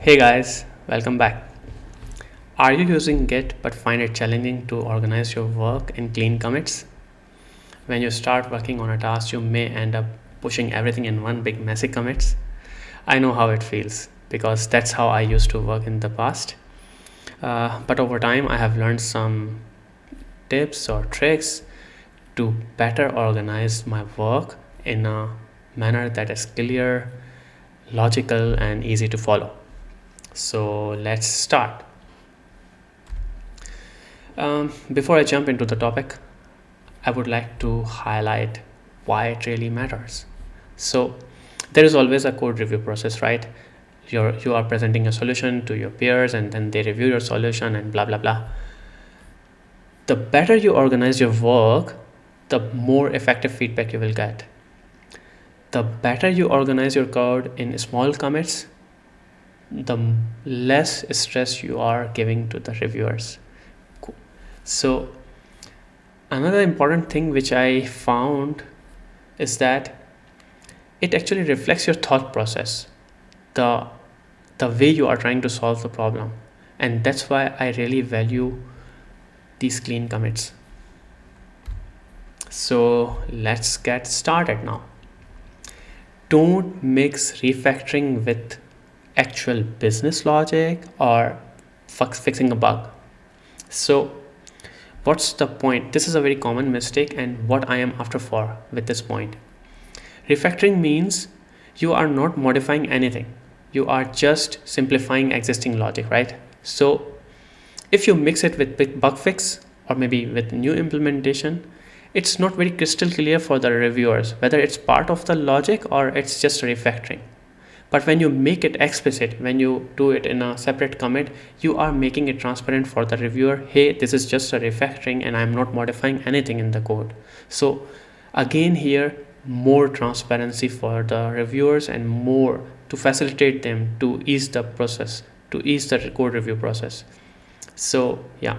Hey guys, welcome back. Are you using Git but find it challenging to organize your work in clean commits? When you start working on a task, you may end up pushing everything in one big messy commits. I know how it feels because that's how I used to work in the past. But over time, I have learned some tips or tricks to better organize my work in a manner that is clear, logical, and easy to follow. So let's start. Before I jump into the topic, I would like to highlight why it really matters. So, there is always a code review process, right? You are presenting a solution to your peers and then they review your solution and blah blah blah. The better you organize your work, the more effective feedback you will get. The better you organize your code in small commits, the less stress you are giving to the reviewers. So, another important thing which I found is that it actually reflects your thought process, the the way you are trying to solve the problem, and that's why I really value these clean commits. So let's get started now. Don't mix refactoring with actual business logic or fixing a bug. So what's the point? This is a very common mistake and what I am after for with this point. Refactoring means you are not modifying anything. You are just simplifying existing logic, right? So if you mix it with bug fix or maybe with new implementation, it's not very crystal clear for the reviewers whether it's part of the logic or it's just refactoring. But when you make it explicit, when you do it in a separate commit, you are making it transparent for the reviewer. Hey, this is just a refactoring and I'm not modifying anything in the code. So again here, more transparency for the reviewers and more to facilitate them to ease the process, to ease the code review process. So yeah.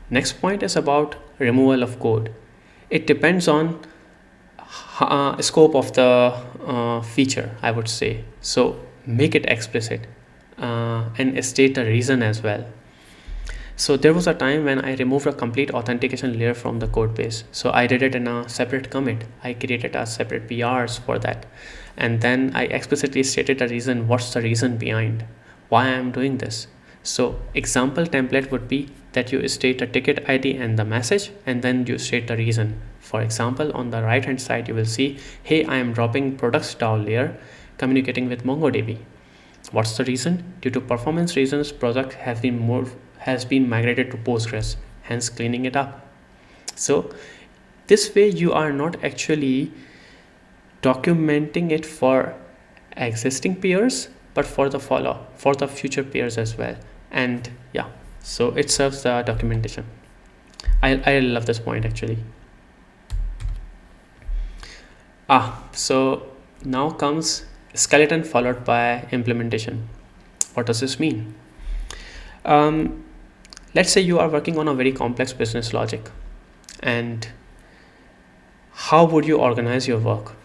Next point is about removal of code. It depends on scope of the feature, I would say. So make it explicit and state the reason as well. So there was a time when I removed a complete authentication layer from the code base. So I did it in a separate commit. I created a separate PRs for that. And then I explicitly stated the reason, what's the reason behind why I'm doing this. So example template would be that you state a ticket ID and the message, and then you state the reason. For example, on the right hand side, you will see, hey, I am dropping products down layer communicating with MongoDB. What's the reason? Due to performance reasons, product has been migrated to Postgres, hence cleaning it up. So this way you are not actually documenting it for existing peers, but for the future peers as well. And yeah, so it serves the documentation. I love this point actually. So now comes skeleton followed by implementation. What does this mean? Let's say you are working on a very complex business logic, and how would you organize your work?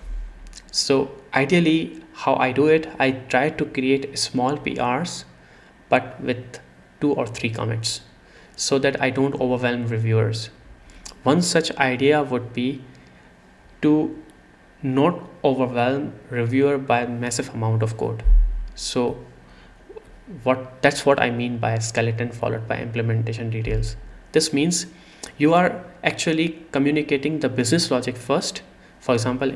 So ideally, how I do it, I try to create small PRs, but with 2 or 3 commits, so that I don't overwhelm reviewers. One such idea would be to not overwhelm reviewer by massive amount of code. So that's what I mean by skeleton followed by implementation details. This means you are actually communicating the business logic first. For example,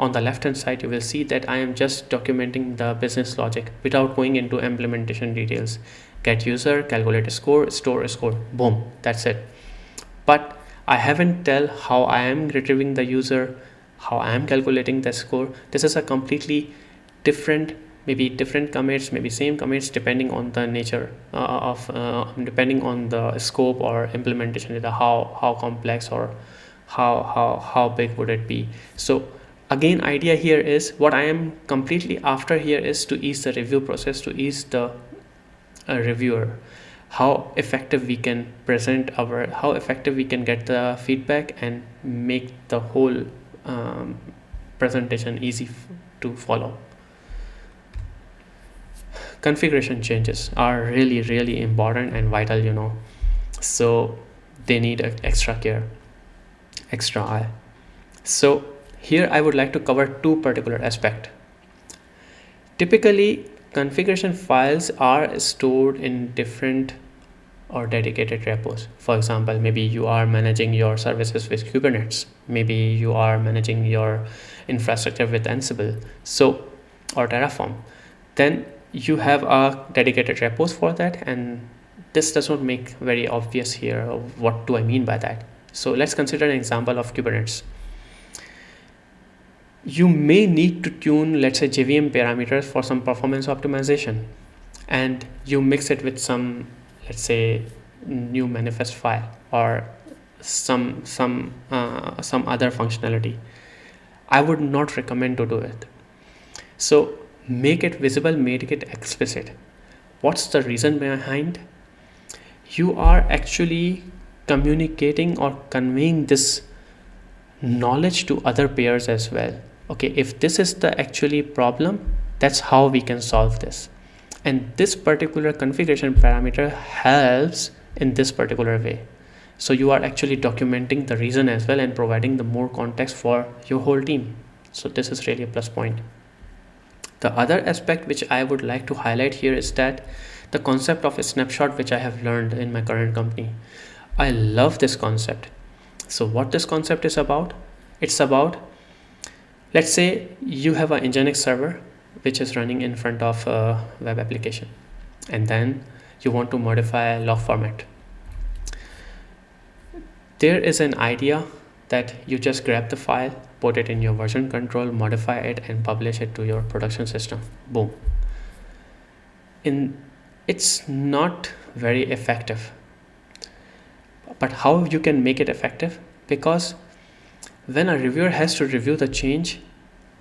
on the left hand side, you will see that I am just documenting the business logic without going into implementation details. Get user, calculate a score, store a score, boom, that's it. But I haven't tell how I am retrieving the user, how I am calculating the score. This is a completely different, maybe different commits, maybe same commits, depending on the nature depending on the scope or implementation data, how complex or how big would it be. So again, idea here is what I am completely after here is to ease the review process, to ease the reviewer, how effective we can how effective we can get the feedback and make the whole presentation easy to follow. configuration changes are really, really important and vital, so they need extra care, extra eye. So here I would like to cover two particular aspects. Typically, configuration files are stored in different or dedicated repos. For example, maybe you are managing your services with Kubernetes, maybe you are managing your infrastructure with Ansible, so, or Terraform. Then you have a dedicated repos for that, and this does not make very obvious here what do I mean by that. So let's consider an example of Kubernetes. You may need to tune, let's say, JVM parameters for some performance optimization, and you mix it with some, let's say, new manifest file or some other functionality. I would not recommend to do it. So make it visible, make it explicit. What's the reason behind? You are actually communicating or conveying this knowledge to other pairs as well. Okay, if this is the actually problem, that's how we can solve this. And this particular configuration parameter helps in this particular way. So you are actually documenting the reason as well and providing the more context for your whole team. So this is really a plus point. The other aspect which I would like to highlight here is that the concept of a snapshot, which I have learned in my current company. I love this concept. So what this concept is about? It's about, let's say you have an Nginx server which is running in front of a web application, and then you want to modify a log format. There is an idea that you just grab the file, put it in your version control, modify it, and publish it to your production system. Boom. It's not very effective. But how you can make it effective? Because when a reviewer has to review the change,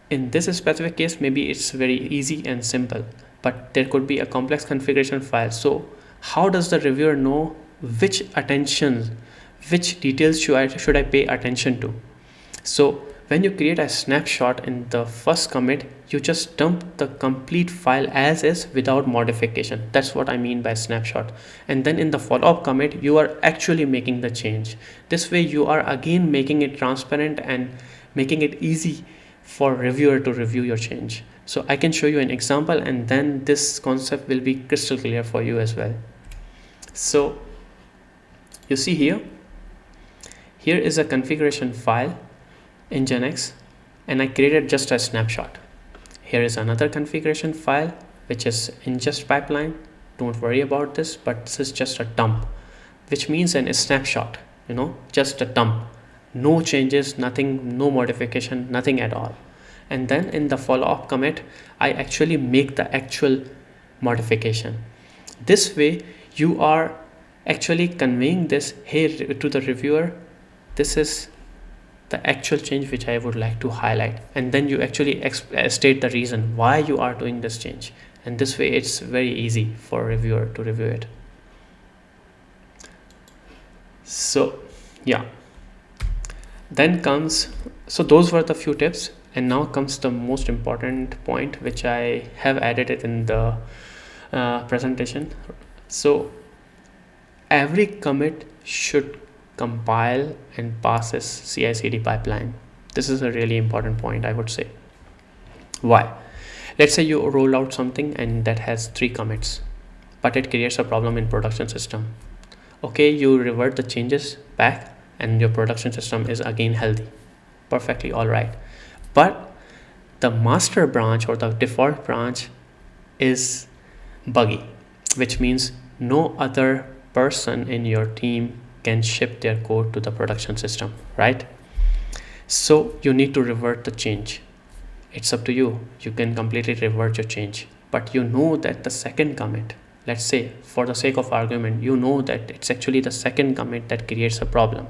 in this specific case, maybe it's very easy and simple, but there could be a complex configuration file. So how does the reviewer know which details should I pay attention to? So when you create a snapshot in the first commit, you just dump the complete file as is without modification. That's what I mean by snapshot. And then in the follow-up commit, you are actually making the change. This way you are again making it transparent and making it easy for reviewer to review your change. So I can show you an example, and then this concept will be crystal clear for you as well. So you see here is a configuration file in Nginx, and I created just a snapshot. Here is another configuration file which is ingest pipeline. Don't worry about this, but this is just a dump, which means a snapshot, just a dump. No changes, nothing, no modification, nothing at all. And then in the follow-up commit, I actually make the actual modification. This way you are actually conveying this, hey, to the reviewer, this is the actual change which I would like to highlight, and then you actually state the reason why you are doing this change, and this way it's very easy for a reviewer to review it. So yeah, then comes, so those were the few tips, and now comes the most important point which I have added it in the presentation. So every commit should compile and passes CI/CD pipeline. This is a really important point, I would say. Why? Let's say you roll out something and that has 3 commits, but it creates a problem in production system. Okay, you revert the changes back and your production system is again healthy. Perfectly all right. But the master branch or the default branch is buggy, which means no other person in your team can ship their code to the production system, right? So you need to revert the change. It's up to you. You can completely revert your change, but you know that the second commit, let's say for the sake of argument, you know that it's actually the second commit that creates a problem,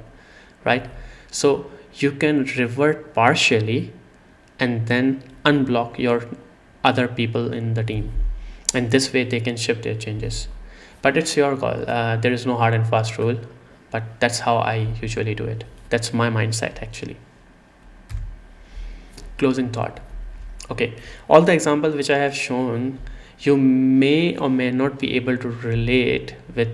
right? So you can revert partially and then unblock your other people in the team, and this way they can ship their changes. But it's your call. There is no hard and fast rule, but that's how I usually do it. That's my mindset actually. Closing thought. Okay, all the examples which I have shown you may or may not be able to relate with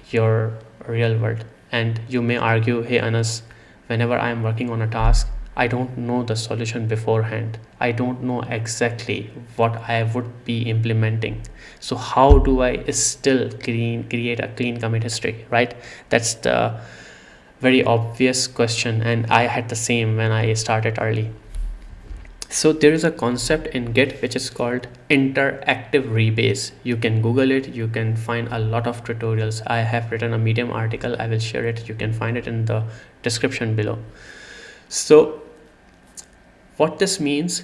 your real world, and you may argue, hey Anas, whenever I am working on a task, I don't know the solution beforehand, I don't know exactly what I would be implementing, so how do I still create a clean commit history, right? That's the very obvious question, and I had the same when I started early. So there is a concept in Git which is called interactive rebase. You can Google it, you can find a lot of tutorials. I have written a Medium article, I will share it, you can find it in the description below. So what this means,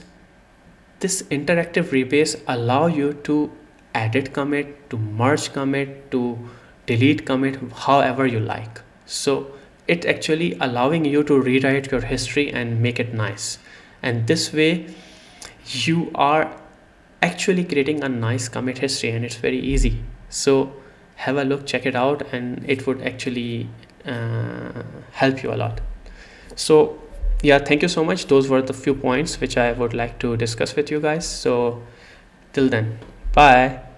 this interactive rebase allow you to edit commit, to merge commit, to delete commit however you like. So it actually allowing you to rewrite your history and make it nice, and this way you are actually creating a nice commit history, and it's very easy. So have a look, check it out, and it would actually help you a lot. So yeah, thank you so much. Those were the few points which I would like to discuss with you guys. So till then, bye.